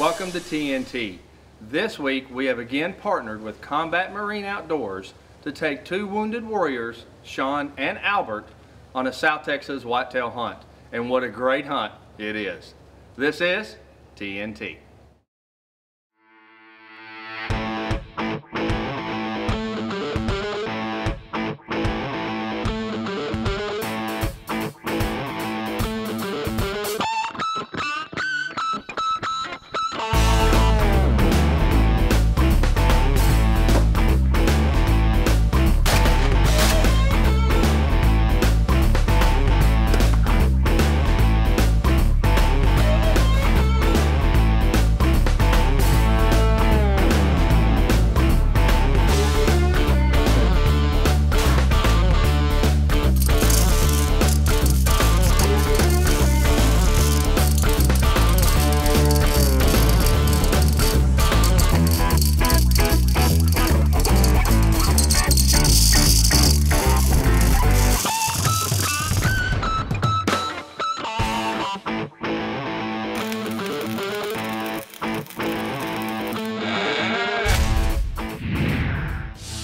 Welcome to TNT. This week we have again partnered with Combat Marine Outdoors to take two wounded warriors, Sean and Albert, on a South Texas whitetail hunt. And what a great hunt it is. This is TNT.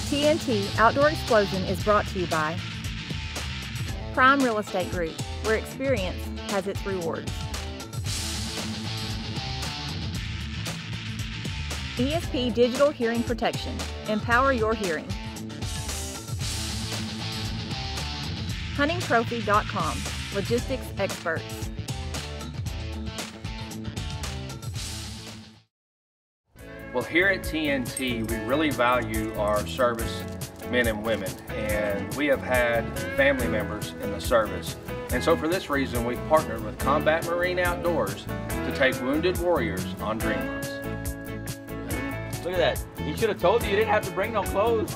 TNT Outdoor Explosion is brought to you by Prime Real Estate Group, where experience has its rewards. ESP Digital Hearing Protection. Empower your hearing. HuntingTrophy.com. Logistics experts. Well, here at TNT, we really value our service men and women, and we have had family members in the service. And so for this reason, we've partnered with Combat Marine Outdoors to take wounded warriors on dream hunts. Look at that. He should have told you didn't have to bring no clothes.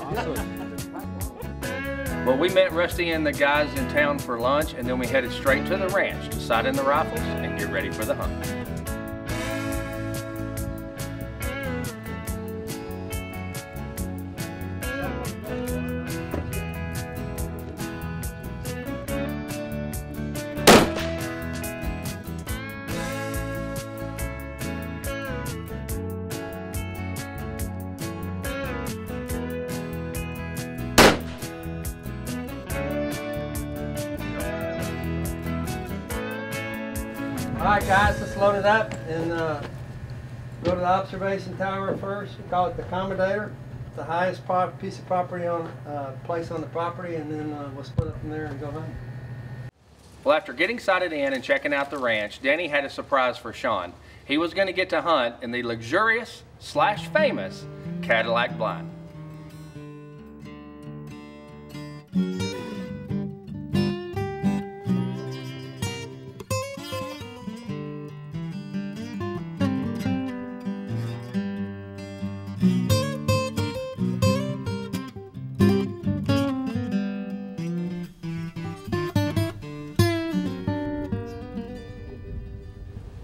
Well, we met Rusty and the guys in town for lunch, and then we headed straight to the ranch to sight in the rifles and get ready for the hunt. All right, guys, let's load it up and go to the observation tower first. We call it the accommodator. It's the highest piece of property on place on the property, and then we'll split up from there and go hunting. Well, after getting sighted in and checking out the ranch, Danny had a surprise for Sean. He was going to get to hunt in the luxurious / famous Cadillac blind.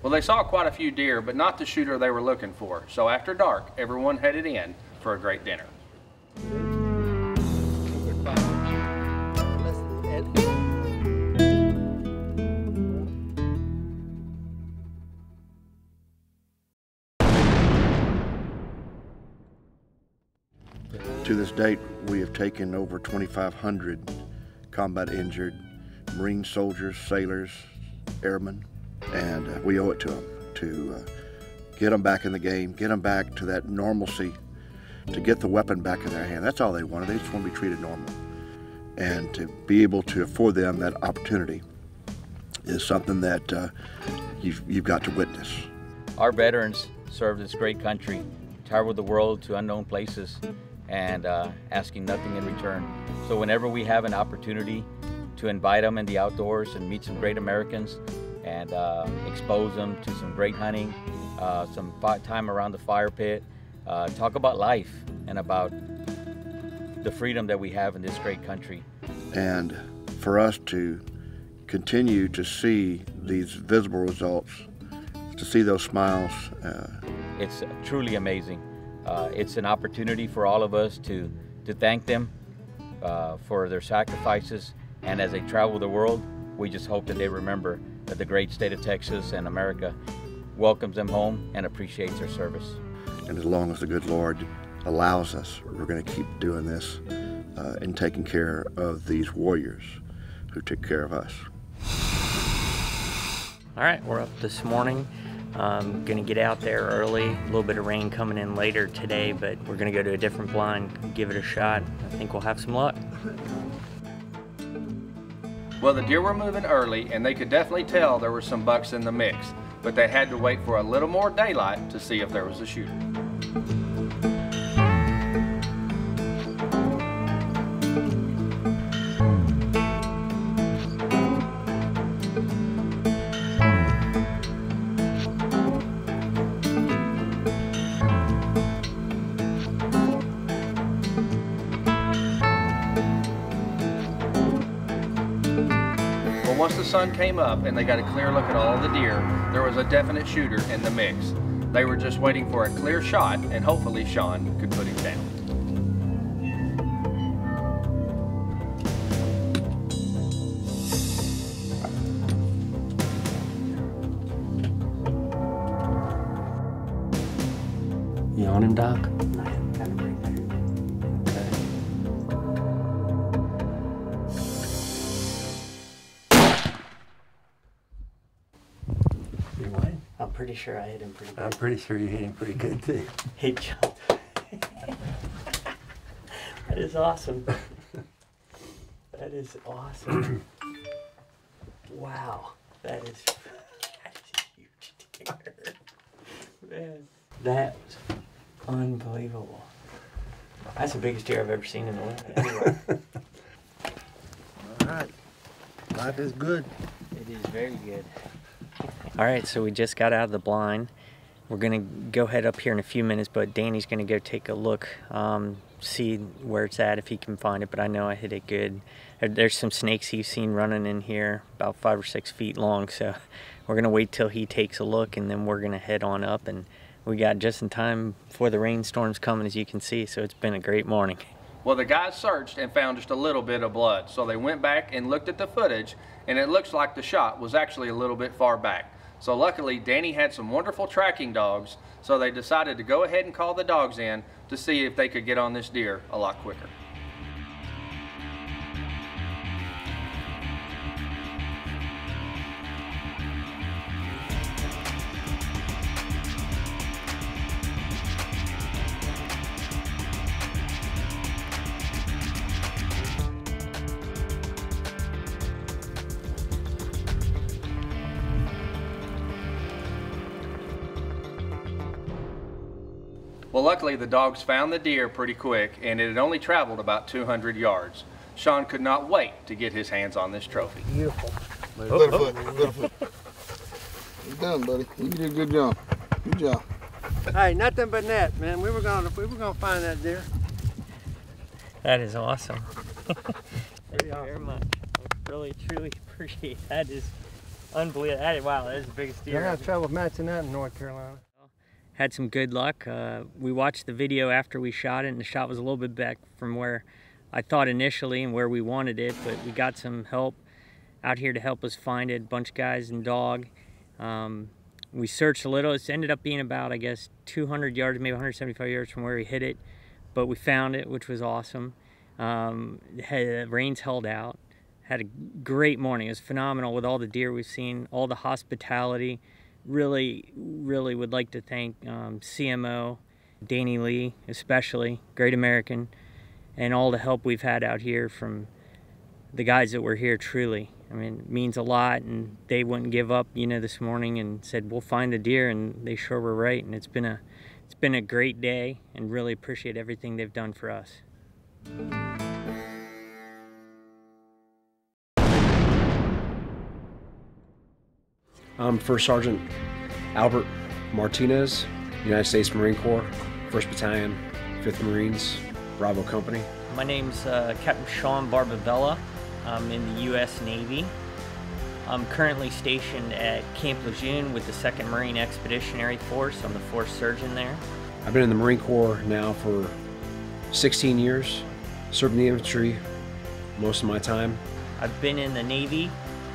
Well, they saw quite a few deer, but not the shooter they were looking for. So after dark, everyone headed in for a great dinner. To this date, we have taken over 2,500 combat injured Marine soldiers, sailors, airmen, and we owe it to them to get them back in the game, get them back to that normalcy, to get the weapon back in their hand. That's all they wanted. They just want to be treated normal. And to be able to afford them that opportunity is something that you've got to witness. Our veterans served this great country, traveled the world to unknown places, and asking nothing in return. So whenever we have an opportunity to invite them in the outdoors and meet some great Americans and expose them to some great hunting, some time around the fire pit, talk about life and about the freedom that we have in this great country. And for us to continue to see these visible results, to see those smiles. It's truly amazing. It's an opportunity for all of us to thank them for their sacrifices, and as they travel the world, we just hope that they remember that the great state of Texas and America, welcomes them home and appreciates their service. And as long as the good Lord allows us, we're going to keep doing this and taking care of these warriors who took care of us. All right, we're up this morning. Gonna get out there early. A little bit of rain coming in later today, but we're gonna go to a different blind, give it a shot. I think we'll have some luck. Well, the deer were moving early, and they could definitely tell there were some bucks in the mix, but they had to wait for a little more daylight to see if there was a shooter. Once the sun came up and they got a clear look at all the deer, there was a definite shooter in the mix. They were just waiting for a clear shot, and hopefully Sean could put him down. You on him, Doc? I'm pretty sure I hit him pretty good. I'm pretty sure you hit him pretty good too. He jumped. That is awesome. That is awesome. Wow. That is a huge deer. Man, that was unbelievable. That's the biggest deer I've ever seen in the wind anywhere. All right, life is good. It is very good. All right, so we just got out of the blind. We're gonna go head up here in a few minutes, but Danny's gonna go take a look, see where it's at, if he can find it, but I know I hit it good. There's some snakes he's seen running in here, about 5 or 6 feet long, so we're gonna wait till he takes a look, and then we're gonna head on up, and we got just in time before the rainstorm's coming, as you can see, so it's been a great morning. Well, the guys searched and found just a little bit of blood, so they went back and looked at the footage, and it looks like the shot was actually a little bit far back. So luckily, Danny had some wonderful tracking dogs, so they decided to go ahead and call the dogs in to see if they could get on this deer a lot quicker. Well, luckily the dogs found the deer pretty quick, and it had only traveled about 200 yards. Sean could not wait to get his hands on this trophy. Beautiful. Good foot. You done, buddy. You did a good job. Good job. Hey, nothing but net, man. We were gonna find that deer. That is awesome. Thank you very much. I really, truly appreciate it. That is unbelievable. Wow, that is the biggest deer. I had trouble matching that in North Carolina. Had some good luck. We watched the video after we shot it, and the shot was a little bit back from where I thought initially and where we wanted it, but we got some help out here to help us find it. A bunch of guys and dog. We searched a little. It's ended up being about, I guess, 200 yards, maybe 175 yards from where we hit it, but we found it, which was awesome. Rains held out. Had a great morning. It was phenomenal with all the deer we've seen, all the hospitality. Really would like to thank CMO, Danny Lee especially, Great American, and all the help we've had out here from the guys that were here. Truly, I mean, it means a lot, and they wouldn't give up, you know, this morning and said we'll find the deer, and they sure were right. And it's been a great day, and really appreciate everything they've done for us. I'm First Sergeant Albert Martinez, United States Marine Corps, 1st Battalion, 5th Marines, Bravo Company. My name's Captain Sean Barbavella. I'm in the U.S. Navy. I'm currently stationed at Camp Lejeune with the 2nd Marine Expeditionary Force. I'm the 4th surgeon there. I've been in the Marine Corps now for 16 years, serving the infantry most of my time. I've been in the Navy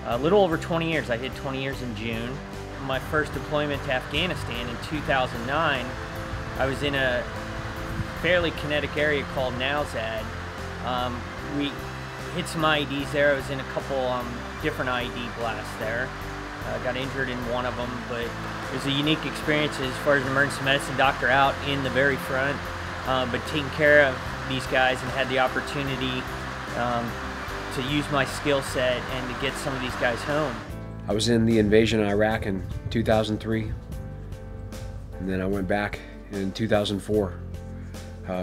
a little over 20 years. I hit 20 years in June. my first deployment to Afghanistan in 2009, I was in a fairly kinetic area called Nowzad. We hit some IEDs there. I was in a couple different IED blasts there. Got injured in one of them, but it was a unique experience as far as an emergency medicine doctor out in the very front, but taking care of these guys and had the opportunity to use my skill set and to get some of these guys home. I was in the invasion of Iraq in 2003, and then I went back in 2004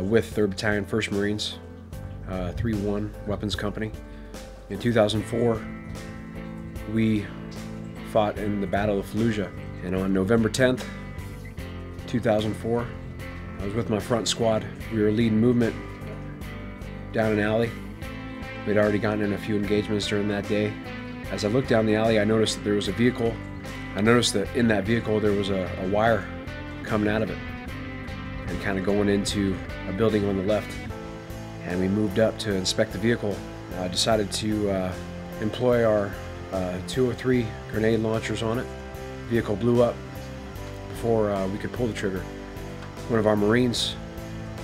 with 3rd Battalion, 1st Marines, 3-1 Weapons Company. In 2004, we fought in the Battle of Fallujah, and on November 10th, 2004, I was with my front squad. We were leading movement down an alley. We'd already gotten in a few engagements during that day. As I looked down the alley, I noticed that there was a vehicle. I noticed that in that vehicle there was a wire coming out of it and kind of going into a building on the left. And we moved up to inspect the vehicle. I decided to employ our 2 or 3 grenade launchers on it. The vehicle blew up before we could pull the trigger. One of our Marines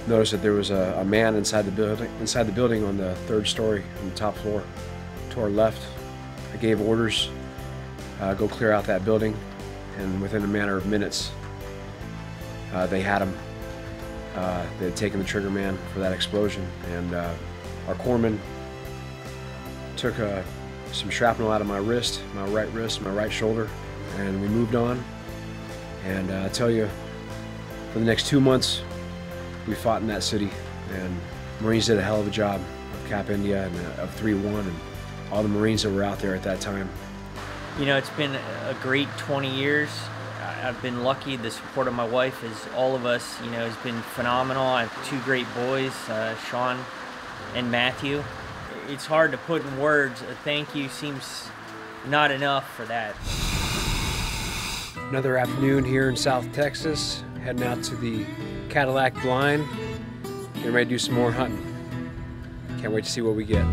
noticed that there was a man inside the building on the 3rd story on the top floor to our left. I gave orders, go clear out that building, and within a matter of minutes, they had him. They had taken the trigger man for that explosion, and our corpsman took some shrapnel out of my wrist, my right shoulder, and we moved on. And I tell you, for the next 2 months, we fought in that city, and Marines did a hell of a job of Cap India and of 3-1 and all the Marines that were out there at that time. You know, it's been a great 20 years. I've been lucky. The support of my wife, as all of us, you know, has been phenomenal. I have 2 great boys, Sean and Matthew. It's hard to put in words. A thank you seems not enough for that. Another afternoon here in South Texas, heading out to the Cadillac Blind. Getting ready to do some more hunting. Can't wait to see what we get.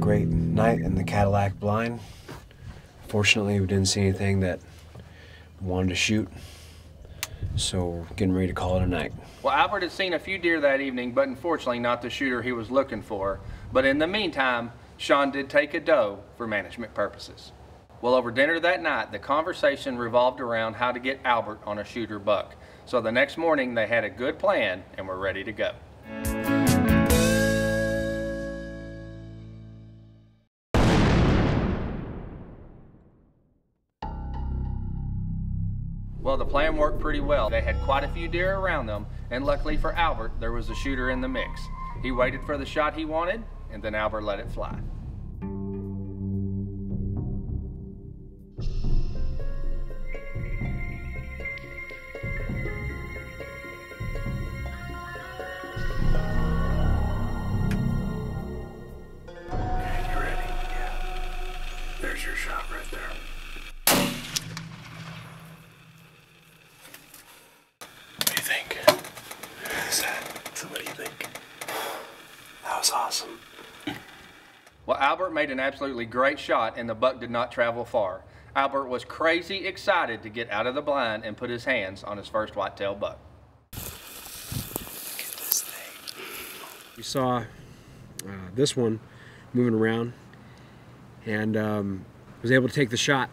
Great night in the Cadillac Blind. Fortunately, we didn't see anything that we wanted to shoot, so we're getting ready to call it a night. Well, Albert had seen a few deer that evening, but unfortunately not the shooter he was looking for. But in the meantime, Sean did take a doe for management purposes. Well, over dinner that night, the conversation revolved around how to get Albert on a shooter buck. So the next morning, they had a good plan and were ready to go. Well, the plan worked pretty well. They had quite a few deer around them, and luckily for Albert, there was a shooter in the mix. He waited for the shot he wanted, and then Albert let it fly. Okay, you ready? Yeah. There's your shot right there. What do you think? That was awesome. Well, Albert made an absolutely great shot, and the buck did not travel far. Albert was crazy excited to get out of the blind and put his hands on his first whitetail buck. Look at this thing. We saw this one moving around, and was able to take the shot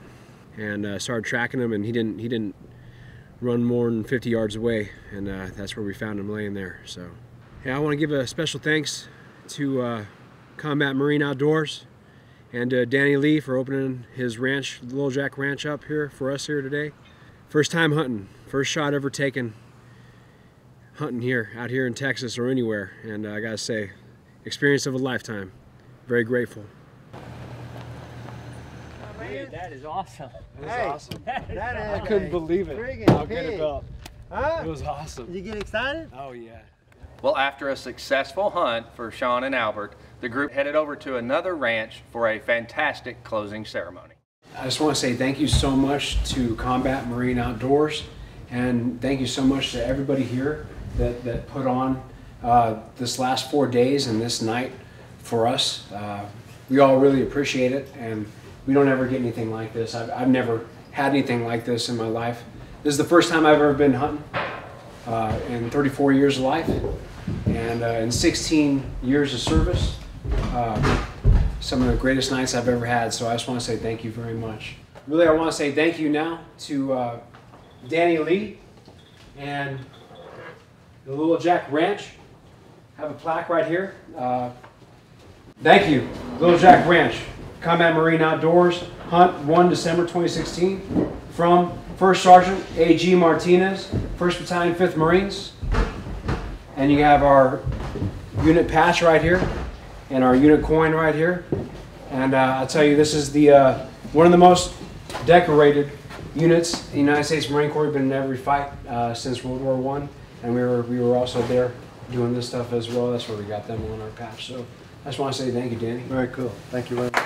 and started tracking him, and he didn't run more than 50 yards away, and that's where we found him laying there. So yeah, I want to give a special thanks to Combat Marine Outdoors and Danny Lee for opening his ranch, Little Jack Ranch, up here for us here today. First time hunting, first shot ever taken hunting here, out here in Texas or anywhere, and I gotta say, experience of a lifetime. Very grateful. Dude, that is awesome. That was awesome. That I couldn't believe it. How good it felt. Huh? It was awesome. Did you get excited? Oh yeah. Well, after a successful hunt for Sean and Albert, the group headed over to another ranch for a fantastic closing ceremony. I just want to say thank you so much to Combat Marine Outdoors, and thank you so much to everybody here that put on this last 4 days and this night for us. We all really appreciate it, and we don't ever get anything like this. I've never had anything like this in my life. This is the first time I've ever been hunting in 34 years of life, and in 16 years of service. Some of the greatest nights I've ever had, so I just want to say thank you very much. Really, I want to say thank you now to Danny Lee and the Little Jack Ranch. I have a plaque right here. Thank you, Little Jack Ranch. Combat Marine Outdoors, Hunt 1 December 2016, from First Sergeant A.G. Martinez, 1st Battalion, 5th Marines. And you have our unit patch right here, and our unit coin right here. And I'll tell you, this is the one of the most decorated units in the United States Marine Corps. We've been in every fight since World War I, and we were also there doing this stuff as well. That's where we got them on our patch. So I just want to say thank you, Danny. Very cool. Thank you very much.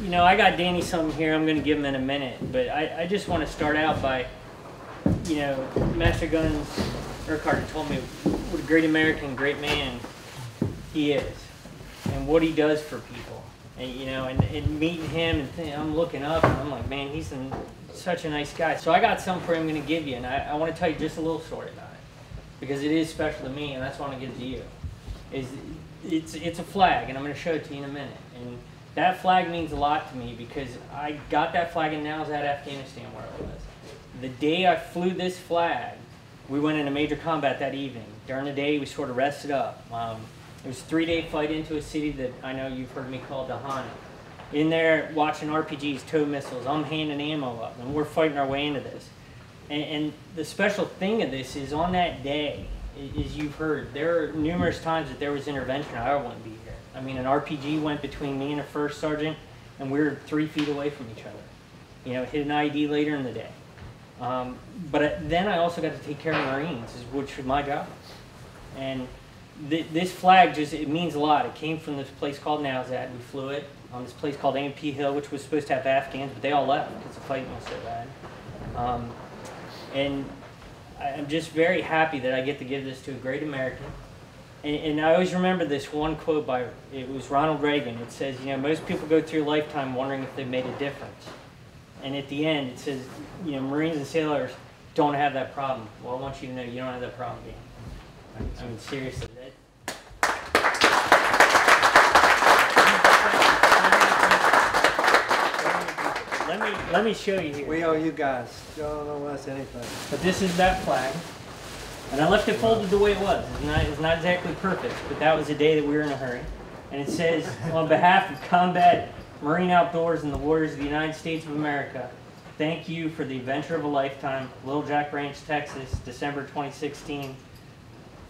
You know, I got Danny something here I'm going to give him in a minute, but I just want to start out by, you know, Master Guns Urquhart told me what a great American, great man he is, and what he does for people. And, you know, and meeting him, and I'm looking up, and I'm like, man, he's such a nice guy. So I got something for him I'm going to give you, and I want to tell you just a little story about it, because it is special to me, and that's why I want to give it to you. It's a flag, and I'm going to show it to you in a minute. And that flag means a lot to me, because I got that flag in Nowzat, Afghanistan, where I was. The day I flew this flag, we went into major combat that evening. During the day, we sort of rested up. It was a 3-day fight into a city that I know you've heard me call Dahana. In there, watching RPGs, tow missiles, I'm handing ammo up, and we're fighting our way into this. And the special thing of this is, on that day, as you've heard, there are numerous times that there was intervention. I wouldn't be here. I mean, an RPG went between me and a first sergeant, and we were 3 feet away from each other. You know, hit an IED later in the day. But then I also got to take care of Marines, which was my job. And this flag it means a lot. It came from this place called Nowzat. We flew it on this place called A&P Hill, which was supposed to have Afghans, but they all left because the fighting was so bad. And I'm just very happy that I get to give this to a great American. And I always remember this one quote it was Ronald Reagan. It says, you know, most people go through a lifetime wondering if they made a difference. And at the end, it says, you know, Marines and sailors don't have that problem. Well, I want you to know you don't have that problem, Dan. I mean, seriously. Let me show you here. We owe you guys. Y'all don't owe us anything. But this is that flag. And I left it folded the way it was. It's not exactly perfect, but that was the day that we were in a hurry. And it says, on behalf of Combat Marine Outdoors and the Warriors of the United States of America, thank you for the adventure of a lifetime. Little Jack Ranch, Texas, December 2016.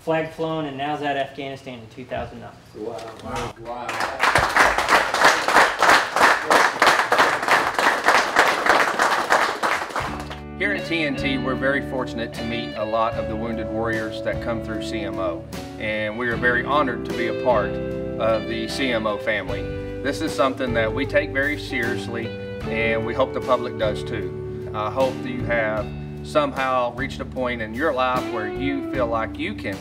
Flag flown in Nowzat, Afghanistan in 2009. Wow. Wow. Here at TNT, we're very fortunate to meet a lot of the wounded warriors that come through CMO, and we are very honored to be a part of the CMO family. This is something that we take very seriously, and we hope the public does too. I hope that you have somehow reached a point in your life where you feel like you can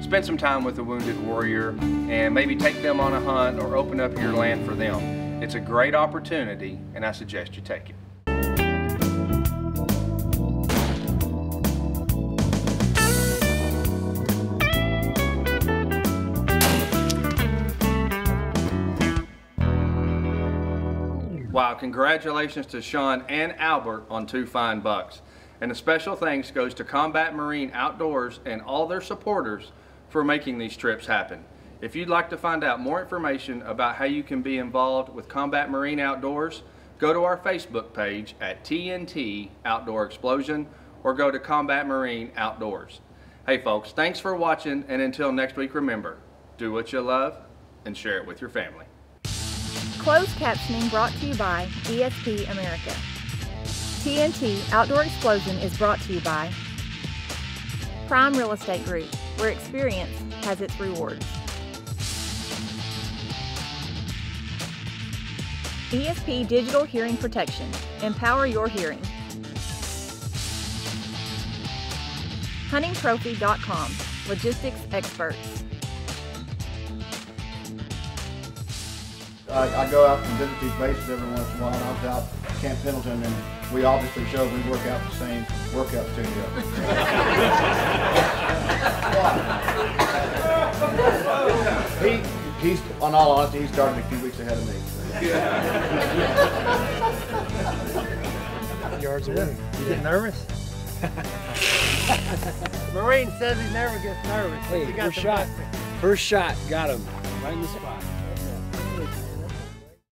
spend some time with a wounded warrior and maybe take them on a hunt or open up your land for them. It's a great opportunity, and I suggest you take it. Wow, congratulations to Sean and Albert on 2 fine bucks. And a special thanks goes to Combat Marine Outdoors and all their supporters for making these trips happen. If you'd like to find out more information about how you can be involved with Combat Marine Outdoors, go to our Facebook page at TNT Outdoor Explosion or go to Combat Marine Outdoors. Hey folks, thanks for watching, and until next week, remember, do what you love and share it with your family. Closed captioning brought to you by ESP America. TNT Outdoor Explosion is brought to you by Prime Real Estate Group, where experience has its rewards. ESP Digital Hearing Protection. Empower your hearing. HuntingTrophy.com. Logistics experts. I go out and visit these bases every once in a while, and I was out at Camp Pendleton, and we obviously show we work out the same workout studio. He's, on all honesty, he started a few weeks ahead of me. Yards away. You get nervous? Marine says he never gets nervous. Hey, first shot. First shot, got him right in the spot.